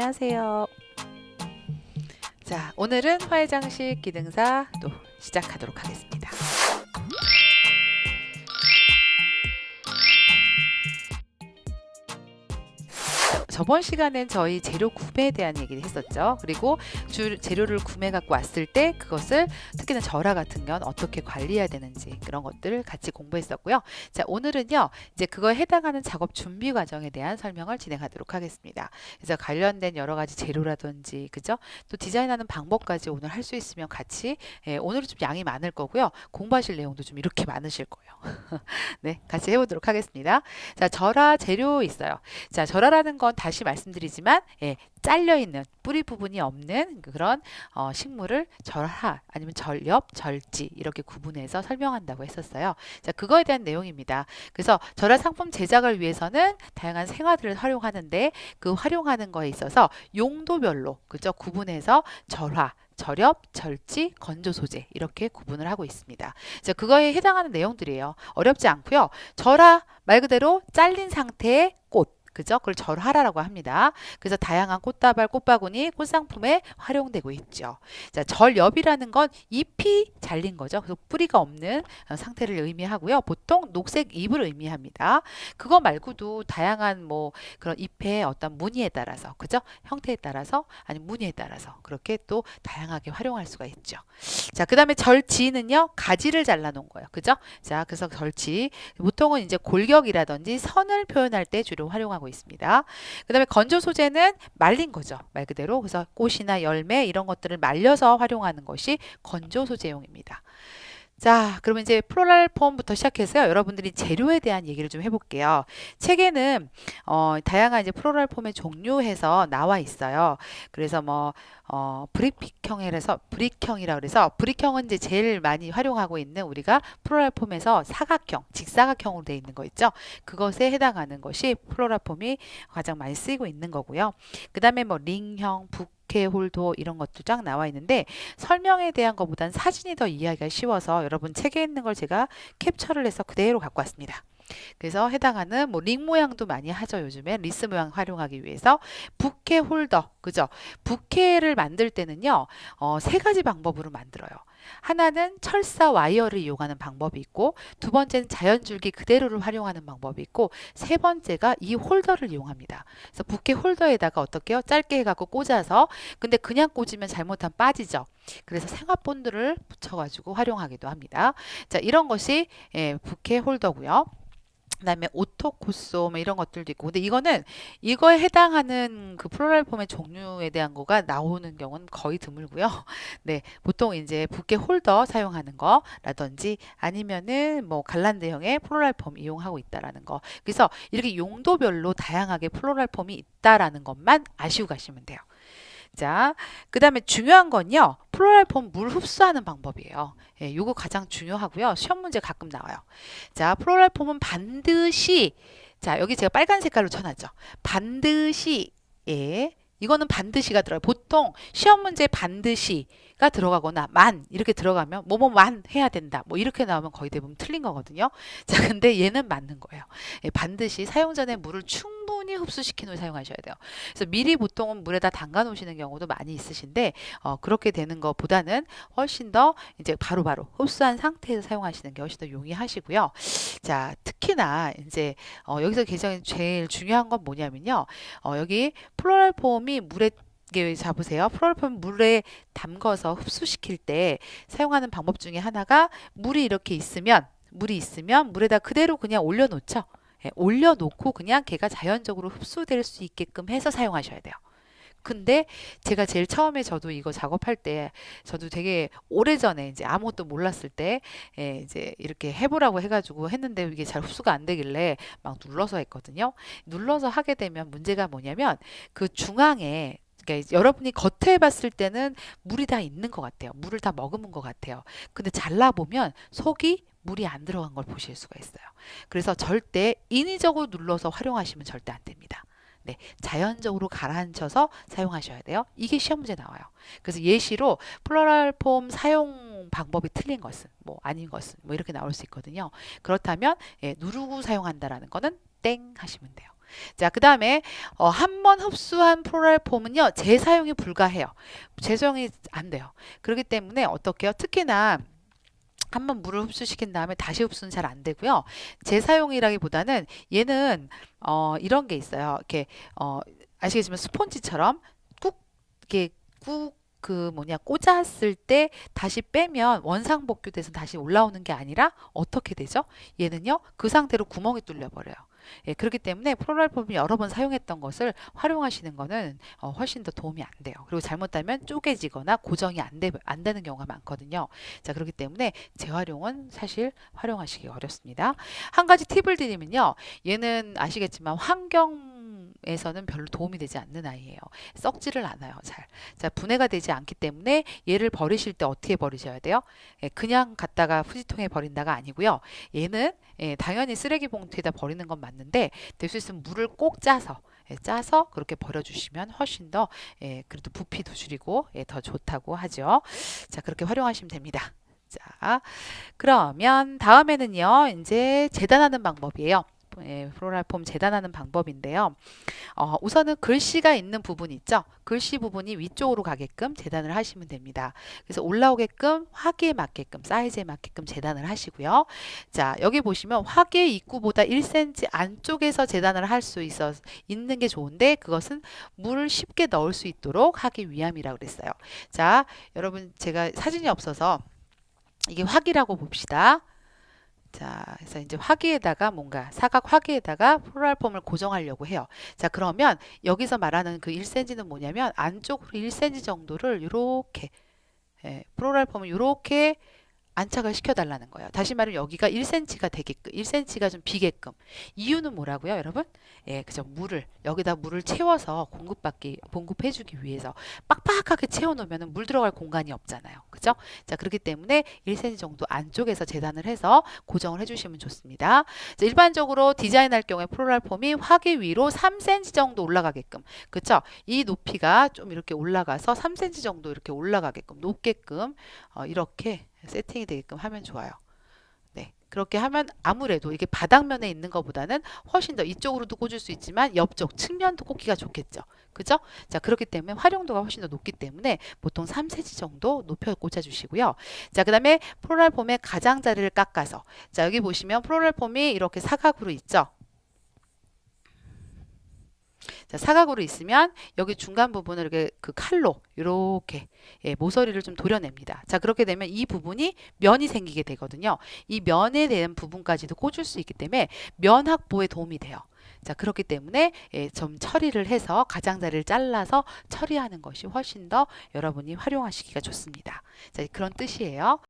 안녕하세요. 자, 오늘은 화해장식 기능사 또 시작하도록 하겠습니다. 저번 시간엔 저희 재료 구매에 대한 얘기를 했었죠. 그리고 재료를 구매 갖고 왔을 때 그것을 특히나 절하 같은 건 어떻게 관리해야 되는지 그런 것들을 같이 공부했었고요. 자, 오늘은요. 이제 그거에 해당하는 작업 준비 과정에 대한 설명을 진행하도록 하겠습니다. 그래서 관련된 여러 가지 재료라든지 그죠? 또 디자인하는 방법까지 오늘 할 수 있으면 같이 오늘은 좀 양이 많을 거고요. 공부하실 내용도 좀 이렇게 많으실 거예요. 네, 같이 해보도록 하겠습니다. 자, 절하 재료 있어요. 자, 절하라는 건 다시 말씀드리지만 잘려있는 뿌리 부분이 없는 그런 식물을 절하 아니면 절엽, 절지 이렇게 구분해서 설명한다고 했었어요. 자, 그거에 대한 내용입니다. 그래서 절하 상품 제작을 위해서는 다양한 생화들을 활용하는데 그 활용하는 거에 있어서 용도별로 그죠? 구분해서 절하, 절엽, 절지, 건조 소재 이렇게 구분을 하고 있습니다. 자, 그거에 해당하는 내용들이에요. 어렵지 않고요. 절하 말 그대로 잘린 상태의 꽃 그죠? 그걸 절하라고 합니다. 그래서 다양한 꽃다발, 꽃바구니, 꽃상품에 활용되고 있죠. 자, 절엽이라는 건 잎이 잘린 거죠. 그래서 뿌리가 없는 상태를 의미하고요. 보통 녹색 잎을 의미합니다. 그거 말고도 다양한 뭐 그런 잎의 어떤 무늬에 따라서, 그죠? 형태에 따라서 아니면 무늬에 따라서 그렇게 또 다양하게 활용할 수가 있죠. 자, 그 다음에 절지는요, 가지를 잘라놓은 거예요. 그죠? 자, 그래서 절지. 보통은 이제 골격이라든지 선을 표현할 때 주로 활용하고 있습니다. 그 다음에 건조 소재는 말린 거죠. 말 그대로. 그래서 꽃이나 열매 이런 것들을 말려서 활용하는 것이 건조 소재용입니다. 자, 그러면 이제 플로럴 폼부터 시작해서요. 여러분들이 재료에 대한 얘기를 좀 해볼게요. 책에는 다양한 이제 플로럴 폼의 종류해서 나와 있어요. 그래서 뭐 브릭형이라 그래서 브릭형은 이제 제일 많이 활용하고 있는 우리가 플로럴 폼에서 사각형, 직사각형으로 되어 있는 거 있죠. 그것에 해당하는 것이 플로럴 폼이 가장 많이 쓰이고 있는 거고요. 그 다음에 뭐 링형, 부케 홀더 이런 것도 쫙 나와 있는데 설명에 대한 것보다는 사진이 더 이해하기가 쉬워서 여러분 책에 있는 걸 제가 캡처를 해서 그대로 갖고 왔습니다. 그래서 해당하는 뭐 링 모양도 많이 하죠. 요즘에 리스 모양 활용하기 위해서 부케 홀더 그죠? 부케를 만들 때는요 세 가지 방법으로 만들어요. 하나는 철사 와이어를 이용하는 방법이 있고 두 번째는 자연줄기 그대로를 활용하는 방법이 있고 세 번째가 이 홀더를 이용합니다. 그래서 부케 홀더에다가 어떻게 해요? 짧게 해갖고 꽂아서 근데 그냥 꽂으면 잘못하면 빠지죠. 그래서 생화본드를 붙여가지고 활용하기도 합니다. 자, 이런 것이 부케 홀더고요. 그다음에 오토코소 뭐 이런 것들도 있고 근데 이거는 이거에 해당하는 그 플로럴 폼의 종류에 대한 거가 나오는 경우는 거의 드물고요. 네, 보통 이제 부케 홀더 사용하는 거라든지 아니면은 뭐 갈란드형의 플로럴 폼 이용하고 있다라는 거. 그래서 이렇게 용도별로 다양하게 플로럴 폼이 있다라는 것만 아시고 가시면 돼요. 자, 그 다음에 중요한 건요. 플로럴 폼 물 흡수하는 방법이에요. 예, 요거 가장 중요하고요. 시험 문제 가끔 나와요. 자, 플로럴 폼은 반드시 자, 여기 제가 빨간 색깔로 쳐놨죠. 반드시 이거는 반드시가 들어요. 보통 시험 문제 반드시가 들어가거나 만 이렇게 들어가면 뭐뭐만 해야 된다. 뭐 이렇게 나오면 거의 대부분 틀린 거거든요. 자, 근데 얘는 맞는 거예요. 반드시 사용 전에 물을 충분히 흡수시킨 후에 사용하셔야 돼요. 그래서 미리 보통은 물에다 담가 놓으시는 경우도 많이 있으신데 그렇게 되는 것보다는 훨씬 더 이제 바로바로 흡수한 상태에서 사용하시는 게 훨씬 더 용이하시고요. 자, 특히나 이제 여기서 굉장히 제일 중요한 건 뭐냐면요. 여기 플로럴 폼이 물에 이게 잡으세요. 플로럴 폼 물에 담궈서 흡수시킬 때 사용하는 방법 중에 하나가 물이 있으면 물에다 그대로 그냥 올려놓죠. 올려놓고 그냥 걔가 자연적으로 흡수될 수 있게끔 해서 사용하셔야 돼요. 근데 제가 제일 처음에 저도 이거 작업할 때 저도 되게 오래전에 이제 아무것도 몰랐을 때 이제 이렇게 해보라고 해가지고 했는데 이게 잘 흡수가 안 되길래 막 눌러서 했거든요. 눌러서 하게 되면 문제가 뭐냐면 그 중앙에 그러니까 여러분이 겉에 봤을 때는 물이 다 있는 것 같아요. 물을 다 머금은 것 같아요. 근데 잘라보면 속이 물이 안 들어간 걸 보실 수가 있어요. 그래서 절대 인위적으로 눌러서 활용하시면 절대 안 됩니다. 네, 자연적으로 가라앉혀서 사용하셔야 돼요. 이게 시험 문제 나와요. 그래서 예시로 플로럴 폼 사용 방법이 틀린 것은 뭐 아닌 것은 뭐 이렇게 나올 수 있거든요. 그렇다면 누르고 사용한다라는 거는 땡 하시면 돼요. 자, 그 다음에 한 번 흡수한 플로랄폼은요, 재사용이 불가해요. 재사용이 안 돼요. 그렇기 때문에 어떻게 해요? 특히나 한번 물을 흡수시킨 다음에 다시 흡수는 잘 안 되고요. 재사용이라기보다는 얘는 이런 게 있어요. 이렇게 아시겠지만 스폰지처럼 꾹 이렇게 꾹 그 뭐냐 꽂았을 때 다시 빼면 원상복귀돼서 다시 올라오는 게 아니라 어떻게 되죠? 얘는요 그 상태로 구멍이 뚫려 버려요. 예, 그렇기 때문에 프로랄폼을 여러 번 사용했던 것을 활용하시는 거는 훨씬 더 도움이 안 돼요. 그리고 잘못하면 쪼개지거나 고정이 안 되는 경우가 많거든요. 자, 그렇기 때문에 재활용은 사실 활용하시기 어렵습니다. 한 가지 팁을 드리면요. 얘는 아시겠지만 환경에서는 별로 도움이 되지 않는 아이예요. 썩지를 않아요, 잘. 자, 분해가 되지 않기 때문에 얘를 버리실 때 어떻게 버리셔야 돼요? 예, 그냥 갖다가 후지통에 버린다가 아니고요. 얘는 당연히 쓰레기 봉투에다 버리는 건 맞는데 될 수 있으면 물을 꼭 짜서 짜서 그렇게 버려주시면 훨씬 더 그래도 부피도 줄이고 더 좋다고 하죠. 자, 그렇게 활용하시면 됩니다. 자, 그러면 다음에는요, 이제 재단하는 방법이에요. 플로랄폼 재단하는 방법인데요. 우선은 글씨가 있는 부분 있죠. 글씨 부분이 위쪽으로 가게끔 재단을 하시면 됩니다. 그래서 올라오게끔 화기에 맞게끔 사이즈에 맞게끔 재단을 하시고요. 자, 여기 보시면 화기의 입구보다 1cm 안쪽에서 재단을 할 수 있는 게 좋은데 그것은 물을 쉽게 넣을 수 있도록 하기 위함이라고 그랬어요. 자, 여러분 제가 사진이 없어서 이게 화기라고 봅시다. 자, 그래서 이제 화기에다가 뭔가 사각 화기에다가 플로랄폼을 고정하려고 해요. 자, 그러면 여기서 말하는 그 1cm는 뭐냐면 안쪽으로 1cm 정도를 이렇게 플로랄폼을 이렇게 안착을 시켜달라는 거예요. 다시 말하면 여기가 1cm가 되게끔, 1cm가 좀 비게끔. 이유는 뭐라고요, 여러분? 그죠. 여기다 물을 채워서 공급해주기 위해서 빡빡하게 채워놓으면 물 들어갈 공간이 없잖아요. 그죠? 자, 그렇기 때문에 1cm 정도 안쪽에서 재단을 해서 고정을 해주시면 좋습니다. 자, 일반적으로 디자인할 경우에 플로랄폼이 화기 위로 3cm 정도 올라가게끔. 그쵸? 이 높이가 좀 이렇게 올라가서 3cm 정도 이렇게 올라가게끔, 높게끔, 이렇게 세팅이 되게끔 하면 좋아요. 네, 그렇게 하면 아무래도 이게 바닥면에 있는 것보다는 훨씬 더 이쪽으로도 꽂을 수 있지만 옆쪽 측면도 꽂기가 좋겠죠. 그죠? 자, 그렇기 때문에 활용도가 훨씬 더 높기 때문에 보통 3cm 정도 높여 꽂아주시고요. 자, 그 다음에 플로랄폼의 가장자리를 깎아서 자, 여기 보시면 플로랄폼이 이렇게 사각으로 있죠. 자, 사각으로 있으면 여기 중간 부분을 이렇게 그 칼로 이렇게 모서리를 좀 도려냅니다. 자, 그렇게 되면 이 부분이 면이 생기게 되거든요. 이 면에 대한 부분까지도 꽂을 수 있기 때문에 면 확보에 도움이 돼요. 자, 그렇기 때문에 좀 처리를 해서 가장자리를 잘라서 처리하는 것이 훨씬 더 여러분이 활용하시기가 좋습니다. 자, 그런 뜻이에요.